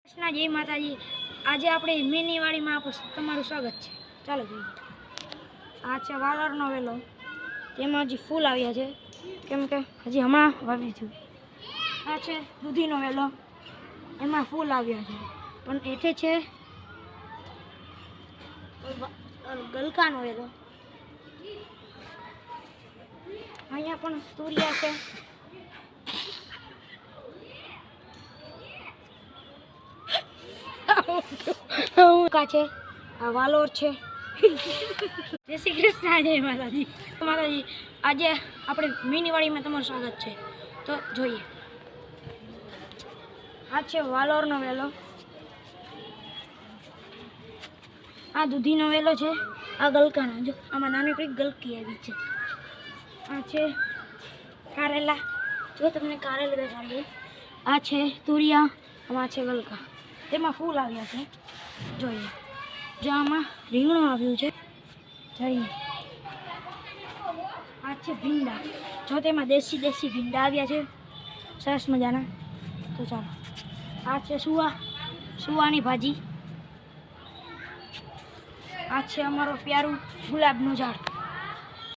કૃષ્ણ જય માતાજી। આજે આપણે મીનીવાડીમાં તમારું સ્વાગત છે। ચાલો જોઈએ। આ છે વાલરનો વેલો, તેમાં હજી ફૂલ આવ્યા છે, કેમ કે હજી હમણાં વાવી છું। આ છે દૂધીનો વેલો, એમાં ફૂલ આવ્યા છે, પણ એઠે છે ગલકાનો વેલો। અહીંયા પણ તુરિયા છે। છે આ વાલોર છે। જય શ્રી કૃષ્ણ, જય માતાજી। માતાજી, આજે આપણે મીનીવાડીમાં તમારું સ્વાગત છે। તો જોઈએ, આ છે વાલોરનો વેલો, આ દૂધીનો વેલો છે, આ ગલકાનો। જો આમાં નાની કંઈક ગલકી આવી છે। આ છે કારેલા, જો તમને કારેલા દેખાડ્યું। આ છે તુરિયા, આમાં છે ગલકા, તેમાં ફૂલ આવ્યા છે। જોઈએ, જો આમાં રીંગણું આવ્યું છે। જોઈએ, આ છે ભીંડા, જો તેમાં દેશી ભીંડા આવ્યા છે, સરસ મજાના। તો ચાલો, આ છે સુવાની ભાજી। આ છે અમારો પ્યારું ગુલાબનું ઝાડ।